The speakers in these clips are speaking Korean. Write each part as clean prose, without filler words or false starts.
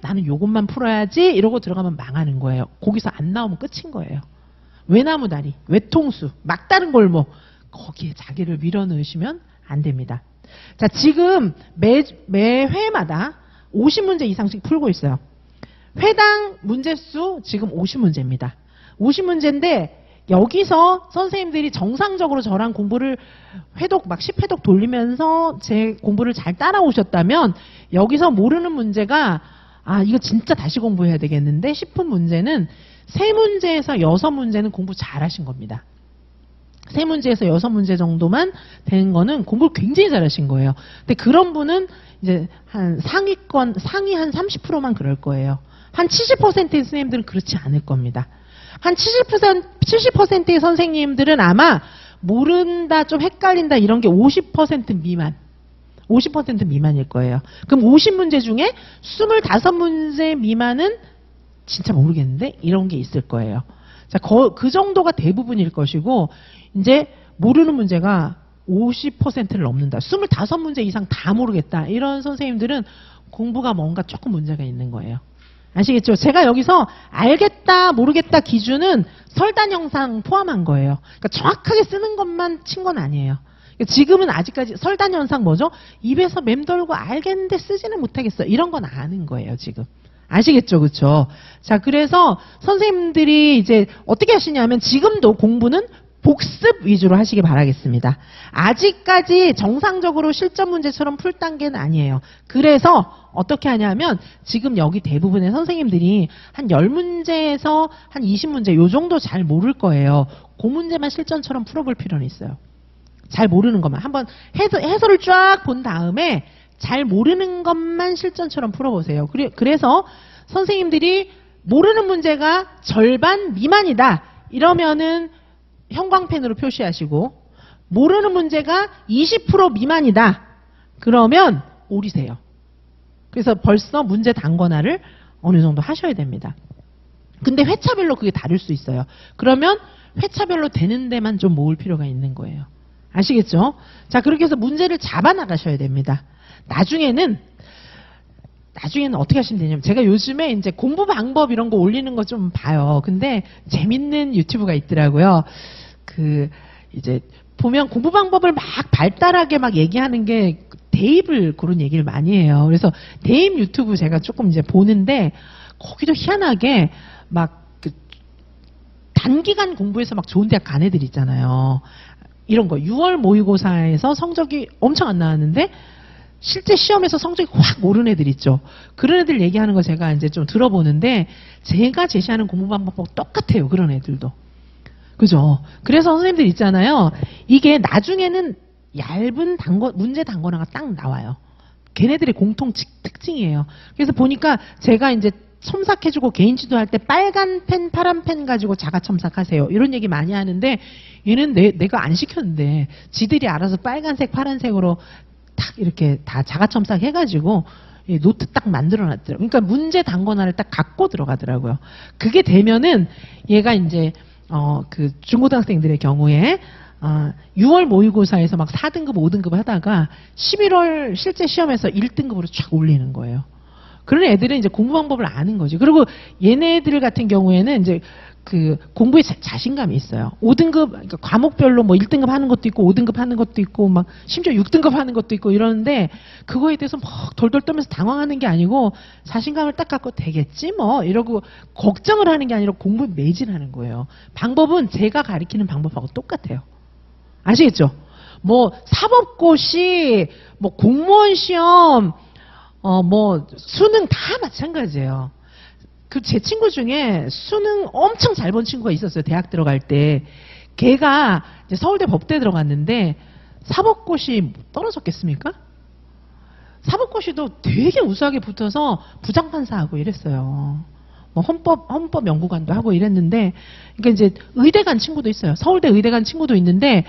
나는 요것만 풀어야지 이러고 들어가면 망하는 거예요. 거기서 안 나오면 끝인 거예요. 외나무다리, 외통수, 막다른 골목 거기에 자기를 밀어넣으시면 안 됩니다. 자, 지금 매 회마다 50문제 이상씩 풀고 있어요. 회당 문제수 지금 50문제입니다. 50문제인데 여기서 선생님들이 정상적으로 저랑 공부를 회독 막 10회독 돌리면서 제 공부를 잘 따라오셨다면 여기서 모르는 문제가 이거 진짜 다시 공부해야 되겠는데 싶은 문제는 3문제에서 6문제는 공부 잘하신 겁니다. 3문제에서 6문제 정도만 되는 거는 공부를 굉장히 잘하신 거예요. 근데 그런 분은 이제 한 상위 한 30%만 그럴 거예요. 한 70%의 선생님들은 그렇지 않을 겁니다. 한 70%의 선생님들은 아마 모른다, 좀 헷갈린다 이런 게 50% 미만. 50% 미만일 거예요. 그럼 50문제 중에 25문제 미만은 진짜 모르겠는데 이런 게 있을 거예요. 자, 그 정도가 대부분일 것이고 이제 모르는 문제가 50%를 넘는다. 25문제 이상 다 모르겠다. 이런 선생님들은 공부가 뭔가 조금 문제가 있는 거예요. 아시겠죠? 제가 여기서 알겠다, 모르겠다 기준은 설단 영상 포함한 거예요. 그러니까 정확하게 쓰는 것만 친 건 아니에요. 지금은 아직까지 설단 현상 뭐죠? 입에서 맴돌고 알겠는데 쓰지는 못하겠어. 이런 건 아는 거예요, 지금. 아시겠죠? 그쵸? 자, 그래서 선생님들이 이제 어떻게 하시냐면 지금도 공부는 복습 위주로 하시기 바라겠습니다. 아직까지 정상적으로 실전 문제처럼 풀 단계는 아니에요. 그래서 어떻게 하냐면 지금 여기 대부분의 선생님들이 한 10문제에서 한 20문제 요 정도 잘 모를 거예요. 그 문제만 실전처럼 풀어볼 필요는 있어요. 잘 모르는 것만 한번 해설을 쫙 본 다음에 잘 모르는 것만 실전처럼 풀어보세요. 그래서 선생님들이 모르는 문제가 절반 미만이다 이러면은 형광펜으로 표시하시고 모르는 문제가 20% 미만이다 그러면 오리세요. 그래서 벌써 문제 단권화를 어느 정도 하셔야 됩니다. 근데 회차별로 그게 다를 수 있어요. 그러면 회차별로 되는 데만 좀 모을 필요가 있는 거예요. 아시겠죠? 자, 그렇게 해서 문제를 잡아 나가셔야 됩니다. 나중에는 어떻게 하시면 되냐면 제가 요즘에 이제 공부 방법 이런 거 올리는 거 좀 봐요. 근데 재밌는 유튜브가 있더라고요. 이제 보면 공부 방법을 막 발달하게 막 얘기하는 게 대입을 그런 얘기를 많이 해요. 그래서 대입 유튜브 제가 조금 이제 보는데 거기도 희한하게 막 단기간 공부해서 막 좋은 대학 간 애들 있잖아요. 이런 거 6월 모의고사에서 성적이 엄청 안 나왔는데 실제 시험에서 성적이 확 오른 애들 있죠. 그런 애들 얘기하는 거 제가 이제 좀 들어보는데 제가 제시하는 공부 방법하고 똑같아요. 그런 애들도. 그죠? 그래서 선생님들 있잖아요. 이게 나중에는 얇은 문제 단권화가 딱 나와요. 걔네들의 공통 특징이에요. 그래서 보니까 제가 이제 첨삭해주고 개인 지도할 때 빨간 펜, 파란 펜 가지고 자가 첨삭하세요. 이런 얘기 많이 하는데 얘는 내가 안 시켰는데 지들이 알아서 빨간색, 파란색으로 딱 이렇게 다 자가 첨삭해가지고 노트 딱 만들어놨더라고요. 그러니까 문제 단권화를 딱 갖고 들어가더라고요. 그게 되면은 얘가 이제 그 중고등학생들의 경우에 6월 모의고사에서 막 4등급, 5등급 하다가 11월 실제 시험에서 1등급으로 쫙 올리는 거예요. 그런 애들은 이제 공부 방법을 아는 거지. 그리고 얘네들 같은 경우에는 이제 그 공부에 자신감이 있어요. 5등급, 그러니까 과목별로 뭐 1등급 하는 것도 있고 5등급 하는 것도 있고 막 심지어 6등급 하는 것도 있고 이러는데 그거에 대해서 막 돌돌 떨면서 당황하는 게 아니고 자신감을 딱 갖고 되겠지 뭐 이러고 걱정을 하는 게 아니라 공부에 매진하는 거예요. 방법은 제가 가르치는 방법하고 똑같아요. 아시겠죠? 뭐 사법고시, 뭐 공무원 시험, 뭐 수능 다 마찬가지예요. 제 친구 중에 수능 엄청 잘 본 친구가 있었어요. 대학 들어갈 때. 걔가 이제 서울대 법대 들어갔는데 사법고시 떨어졌겠습니까? 사법고시도 되게 우수하게 붙어서 부장판사하고 이랬어요. 뭐 헌법 연구관도 하고 이랬는데, 그러니까 이제 의대 간 친구도 있어요. 서울대 의대 간 친구도 있는데,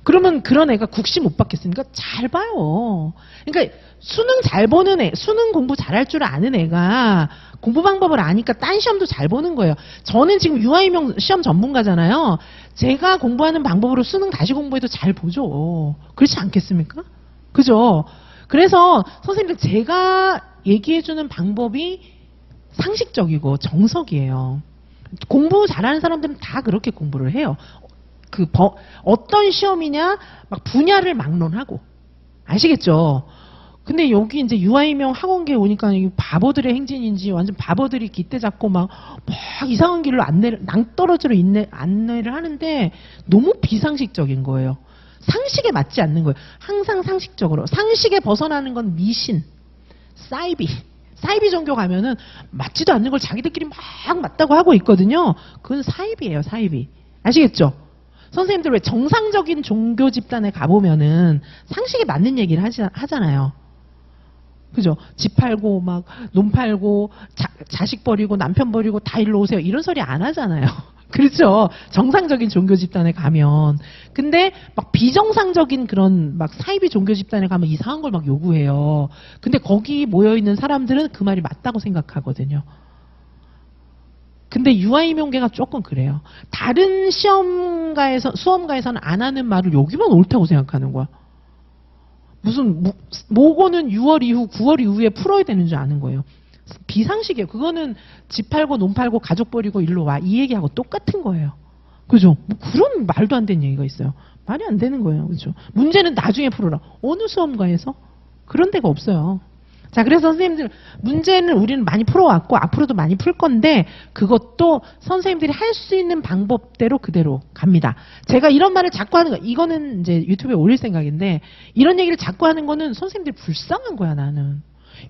그러면 그런 애가 국시 못 받겠습니까? 잘 봐요. 그러니까 수능 잘 보는 애, 수능 공부 잘할 줄 아는 애가 공부 방법을 아니까 딴 시험도 잘 보는 거예요. 저는 지금 유아임용 시험 전문가잖아요. 제가 공부하는 방법으로 수능 다시 공부해도 잘 보죠. 그렇지 않겠습니까? 그죠? 그래서 선생님들 제가 얘기해주는 방법이 상식적이고 정석이에요. 공부 잘하는 사람들은 다 그렇게 공부를 해요. 어떤 시험이냐 막 분야를 막론하고 아시겠죠? 근데 여기 이제 유아인명 학원계에 오니까 이 바보들의 행진인지 완전 바보들이 깃대 잡고 막 이상한 길로 낭떠러지로 안내를 하는데 너무 비상식적인 거예요. 상식에 맞지 않는 거예요. 항상 상식적으로. 상식에 벗어나는 건 미신, 사이비 종교 가면은 맞지도 않는 걸 자기들끼리 막 맞다고 하고 있거든요. 그건 사이비예요, 사이비. 아시겠죠? 선생님들 왜 정상적인 종교 집단에 가보면은 상식에 맞는 얘기를 하잖아요. 그죠? 집 팔고 막 논 팔고 자식 버리고 남편 버리고 다 일로 오세요. 이런 소리 안 하잖아요. 그렇죠? 정상적인 종교 집단에 가면. 근데 막 비정상적인 그런 막 사이비 종교 집단에 가면 이상한 걸 막 요구해요. 근데 거기 모여있는 사람들은 그 말이 맞다고 생각하거든요. 근데 유아임용계가 조금 그래요. 다른 수험가에서는 안 하는 말을 여기만 옳다고 생각하는 거야. 무슨 모고는 6월 이후 9월 이후에 풀어야 되는 줄 아는 거예요. 비상식이에요. 그거는 집 팔고 논 팔고 가족 버리고 일로 와 이 얘기하고 똑같은 거예요. 그죠? 뭐 그런 말도 안 되는 얘기가 있어요. 말이 안 되는 거예요. 그죠? 문제는 나중에 풀어라. 어느 수험가에서? 그런 데가 없어요. 자, 그래서 선생님들 문제는 우리는 많이 풀어왔고 앞으로도 많이 풀 건데 그것도 선생님들이 할 수 있는 방법대로 그대로 갑니다. 제가 이런 말을 자꾸 하는 거 이거는 이제 유튜브에 올릴 생각인데 이런 얘기를 자꾸 하는 거는 선생님들이 불쌍한 거야 나는.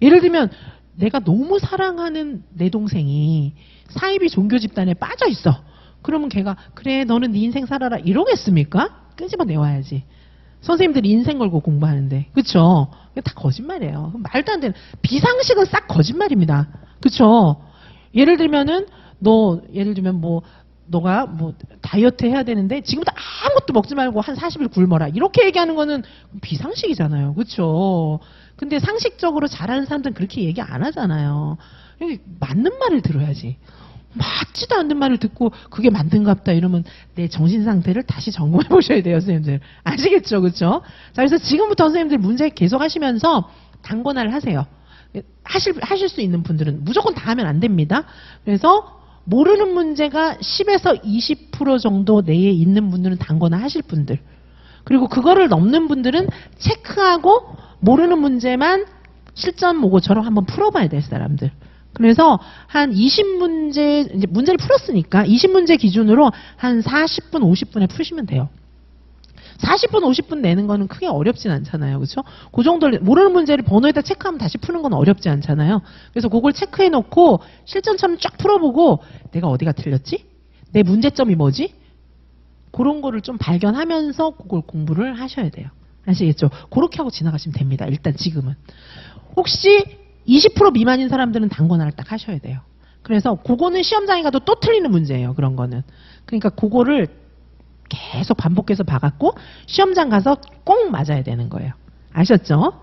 예를 들면 내가 너무 사랑하는 내 동생이 사이비 종교 집단에 빠져 있어. 그러면 걔가 그래 너는 네 인생 살아라 이러겠습니까? 끄집어 내와야지. 선생님들이 인생 걸고 공부하는데. 그쵸? 다 거짓말이에요. 말도 안 되는. 비상식은 싹 거짓말입니다. 그쵸? 예를 들면은, 너가 다이어트 해야 되는데, 지금부터 아무것도 먹지 말고 한 40일 굶어라. 이렇게 얘기하는 거는 비상식이잖아요. 그쵸? 근데 상식적으로 잘하는 사람들은 그렇게 얘기 안 하잖아요. 맞는 말을 들어야지. 맞지도 않는 말을 듣고 그게 맞는갑다 이러면 내 정신 상태를 다시 점검해 보셔야 돼요, 선생님들. 아시겠죠? 그렇죠? 자, 그래서 지금부터 선생님들 문제 계속 하시면서 단권화를 하세요. 하실 수 있는 분들은 무조건 다 하면 안 됩니다. 그래서 모르는 문제가 10에서 20% 정도 내에 있는 분들은 단권화 하실 분들. 그리고 그거를 넘는 분들은 체크하고 모르는 문제만 실전 모고처럼 한번 풀어봐야 될 사람들. 그래서 한 20문제, 이제 문제를 풀었으니까 20문제 기준으로 한 40분, 50분에 푸시면 돼요. 40분, 50분 내는 거는 크게 어렵진 않잖아요. 그렇죠? 그 정도를 모르는 문제를 번호에다 체크하면 다시 푸는 건 어렵지 않잖아요. 그래서 그걸 체크해 놓고 실전처럼 쫙 풀어보고 내가 어디가 틀렸지? 내 문제점이 뭐지? 그런 거를 좀 발견하면서 그걸 공부를 하셔야 돼요. 아시겠죠? 그렇게 하고 지나가시면 됩니다. 일단 지금은. 혹시 20% 미만인 사람들은 단권화를 딱 하셔야 돼요. 그래서 그거는 시험장에 가도 또 틀리는 문제예요. 그런 거는. 그러니까 그거를 계속 반복해서 봐갖고 시험장 가서 꼭 맞아야 되는 거예요. 아셨죠?